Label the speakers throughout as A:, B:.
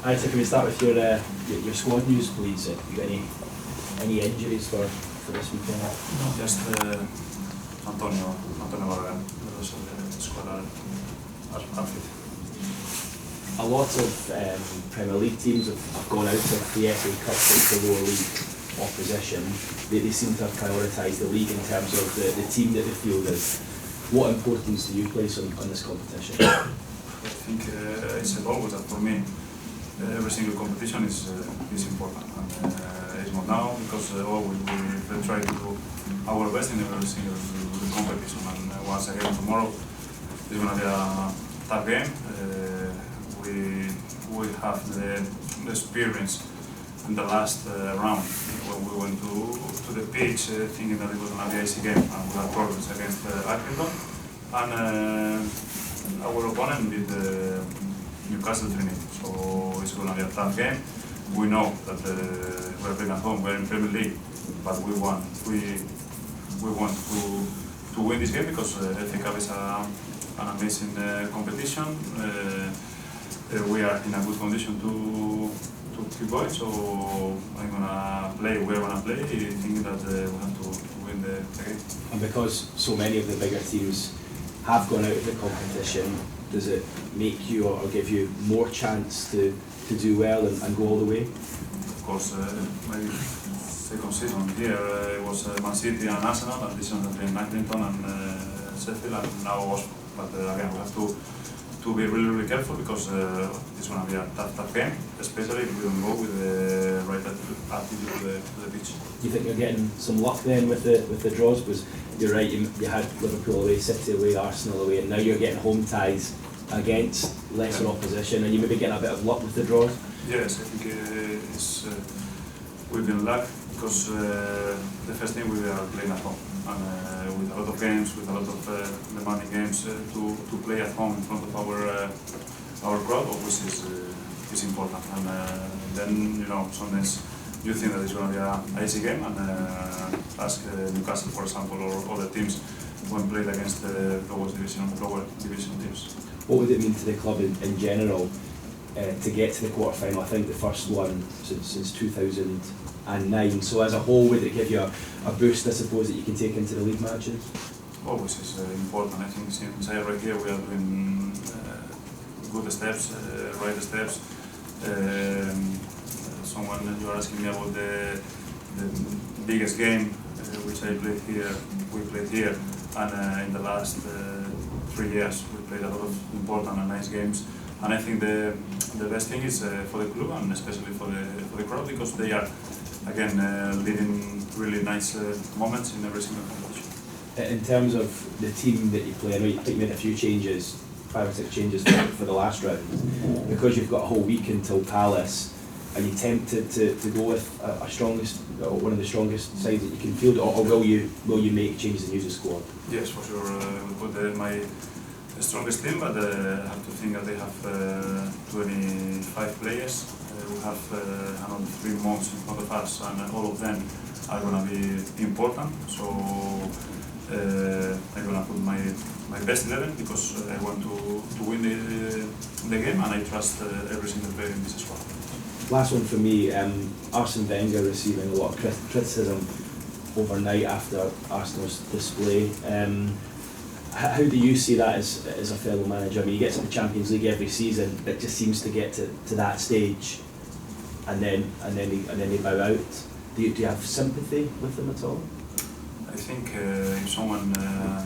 A: Aitor, can we start with your squad news, please? Have you got any injuries for this weekend?
B: No, just Antonio Vargas, the rest of the squad are fit.
A: A lot of Premier League teams have gone out of the FA Cup against the lower league opposition. They seem to have prioritised the league in terms of the team that they field is. What importance do you place on this competition?
B: I think it's always that for me. Every single competition is important, and it's not now because we try to do our best in every single competition. And once again tomorrow is going to be a tough game. We have the experience in the last round when we went to the pitch thinking that it was going to be an easy game, and we had problems against Accrington, and our opponent did Newcastle 3-0, so it's going to be a tough game. We know that we're playing at home, we're in Premier League, but we want to win this game because FA Cup is an amazing competition. We are in a good condition to keep going, so we're gonna play thinking that we have to win the game.
A: And because so many of the bigger teams have gone out of the competition, does it make you or give you more chance to do well and go all the way?
B: Of course, my second season here it was Man City and Arsenal, and this one has been Accrington and Sheffield, and now Oslo. But again, we have to be really careful because it's going to be a tough game, especially if we don't go with the right attitude to the pitch.
A: Do you think you're getting some luck then with the draws? Because you're right, you had Liverpool away, City away, Arsenal away, and now you're getting home ties against lesser opposition, and you may be getting a bit of luck with the draws?
B: Yes, I think we've been lucky because the first thing we are playing at home, and with a lot of games, with a lot of demanding games to play at home in front of our crowd, obviously is important. And then sometimes you think that it's going to be an easy game, and ask Newcastle, for example, or other teams when played against the lower division teams.
A: What would it mean to the club in general to get to the quarter-final? I think the first one since 2009. So as a whole, would it give you a boost, I suppose, that you can take into the league matches?
B: Always is important. I think since I arrived here, we are doing good steps, right steps. You are asking me about the biggest game which I played here. We played here, and in the last 3 years we played a lot of important and nice games. And I think the best thing is for the club and especially for the crowd, because they are again leading really nice moments in every single competition.
A: In terms of the team that you play, I know you made a few changes, 5 or 6 changes for the last round. Because you've got a whole week until Palace, are you tempted to go with one of the strongest sides that you can field, or will you make changes and use the squad?
B: Yes, for sure. We'll put my strongest team, but I have to think that they have 25 players. We have another 3 months in front of us, and all of them are going to be important. So I'm going to put my best 11 because I want to win the game, and I trust every single player in this squad.
A: Last one for me, Arsene Wenger receiving a lot of criticism overnight after Arsenal's display. How do you see that as a fellow manager? I mean, he gets to the Champions League every season, but just seems to get to that stage, and then they bow out. Do you have sympathy with them at all?
B: I think if someone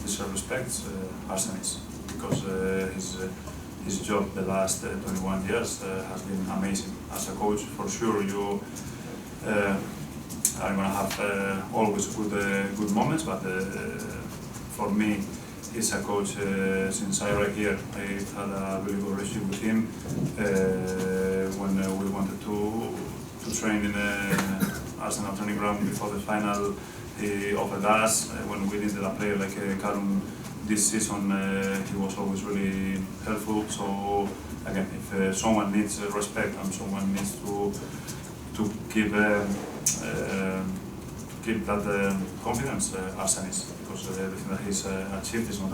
B: deserves respect, Arsene is, because his job the last 21 years has been amazing. As a coach, for sure, you are going to have always good moments, but for me, he's a coach since I arrived here. I had a really good relationship with him when we wanted to train in Arsenal training ground before the final. He offered us when we needed a player like Callum this season. He was always really helpful. So again, if someone needs respect and someone needs to keep that confidence, Arsene is, because everything that he's achieved is not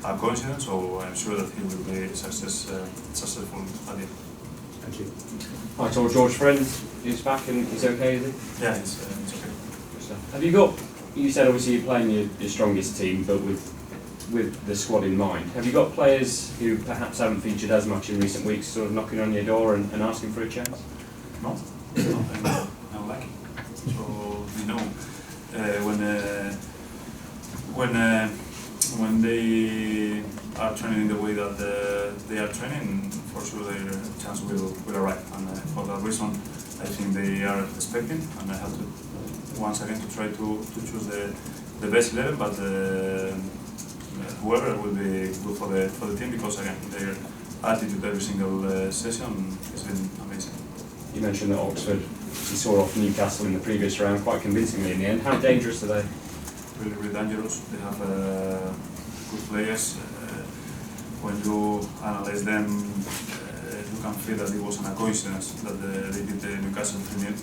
B: a coincidence. So I'm sure that he will be successful at it.
A: Thank you.
C: Aitor, George Friend is back and he's okay, is he?
B: Yeah, it's okay.
C: Good stuff. Have you got, you said obviously you're playing your strongest team, but with the squad in mind, have you got players who perhaps haven't featured as much in recent weeks sort of knocking on your door and asking for a chance?
B: No, I'm lucky. So, you know, when they are training the way that they are training, for sure their chance will arrive. And for that reason, I think they are expecting, and I have to once again to try to choose the best 11, but whoever will be good for the team, because again their attitude every single session has been amazing.
C: You mentioned that Oxford, you saw off Newcastle in the previous round quite convincingly in the end. How dangerous are they?
B: Really, really dangerous. They have good players. When you analyze them, you can feel that it wasn't a coincidence that they beat the Newcastle 3-0,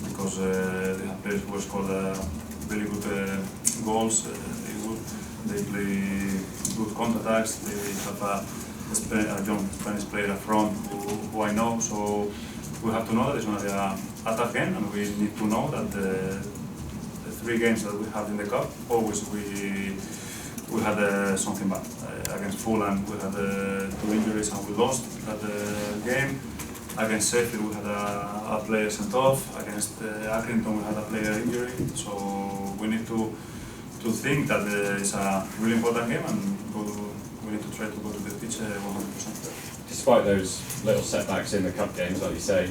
B: because they have players who scored really good goals. They play good counter-attacks. They have a young Spanish player up front who I know. So we have to know that it's going to be a tough game, and we need to know that the 3 games that we have in the cup, always we had something bad. Against Fulham we had 2 injuries and we lost that game. Against Sheffield we had a player sent off. Against Accrington we had a player injury. So we need to think that it's a really important game, and we need to try to go to the pitch 100%.
C: Despite those little setbacks in the cup games, like you say,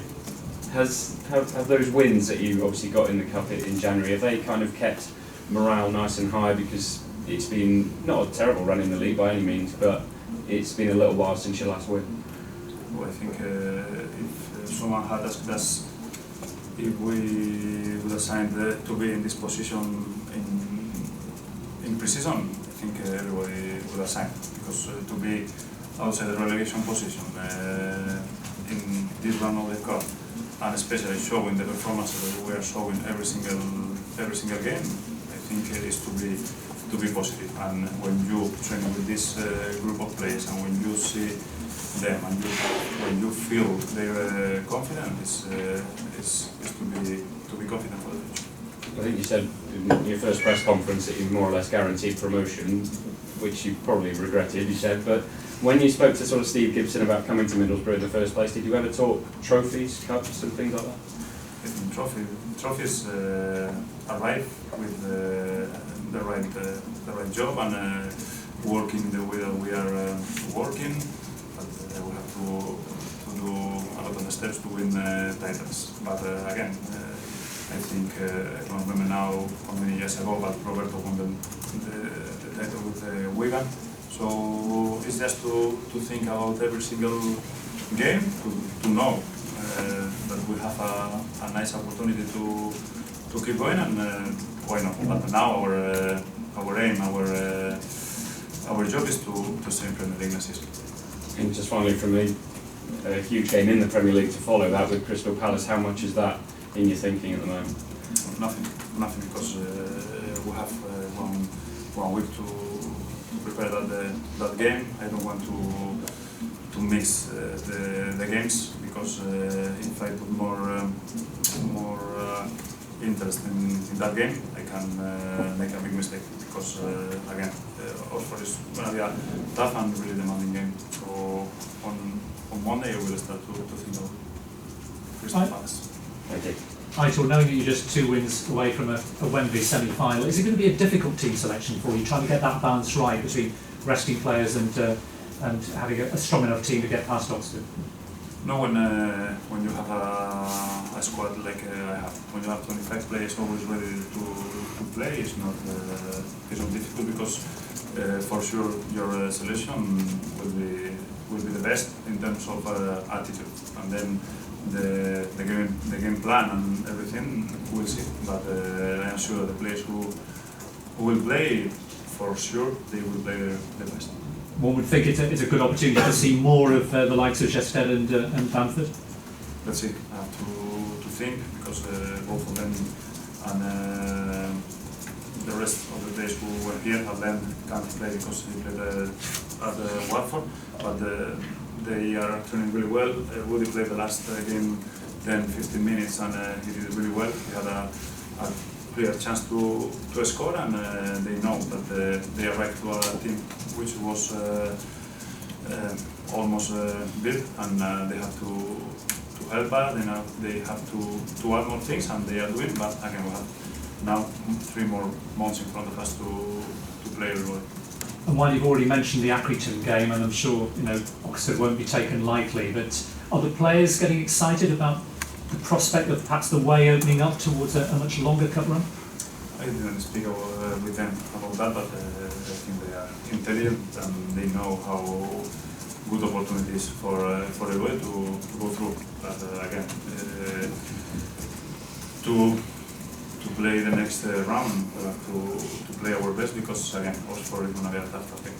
C: have those wins that you obviously got in the cup in January, have they kind of kept morale nice and high? Because it's been not a terrible run in the league by any means, but it's been a little while since your last win.
B: Well, I think if someone had asked us if we would have signed to be in this position in pre-season, I think everybody would have signed, because to be outside the relegation position in this run of the cup, and especially showing the performances that we are showing every single game, I think it is to be positive. And when you train with this group of players, and when you see them, and when you feel they're confident, it's to be confident for the future.
C: I think you said in your first press conference that you more or less guaranteed promotion, which you probably regretted, you said, but when you spoke to sort of Steve Gibson about coming to Middlesbrough in the first place, did you ever talk trophies, cups and things like that?
B: I think trophies arrive with the right job and working the way that we are working, but we have to do a lot of the steps to win titles. But again, I think I don't remember now how many years ago, but Roberto won the title with Wigan. So it's just to think about every single game, to know that we have a nice opportunity to keep going, and why not? But now our aim, our job is to stay in Premier League next season.
C: And just finally from me, a huge game in the Premier League to follow that with Crystal Palace. How much is that in your thinking at the moment?
B: Nothing, because we have one week to prepare that game. I don't want to mix the games, because if I put more interest in that game, I can make a big mistake, because again, Oxford is going to be a tough and really demanding game. So on Monday I will start to think of Crystal Palace.
C: Thank you.
D: Aitor, knowing that you're just 2 wins away from a Wembley semi-final, is it going to be a difficult team selection for you, trying to get that balance right between resting players and having a strong enough team to get past Oxford?
B: No, when you have a squad like I have, when you have 25 players always ready to play, it's not difficult, because for sure your selection will be the best in terms of attitude, and then the game plan and everything we'll see. But I am sure the players who will play, for sure they will play the best.
D: One would think it's a good opportunity to see more of the likes of Gested and Bamford.
B: Let's see. I have to think, because both of them and the rest of the players who were here have them can't play because they played at Watford. But they are training really well. Woody played the last game 10-15 minutes and he did really well. He had a clear chance to score, and they know that they arrived to a team which was almost built, and they have to help us. They have to add more things, and they are doing. But again, we have now 3 more months in front of us to play really well.
D: And while you've already mentioned the Accrington game, and I'm sure Oxford won't be taken lightly, but are the players getting excited about the prospect of perhaps the way opening up towards a much longer cup run?
B: I didn't speak with them about that, but I think they are intelligent and they know how good opportunities for everybody to go through. But again, to play the next round, to play our best, because again, Oxford is going to be a tough thing.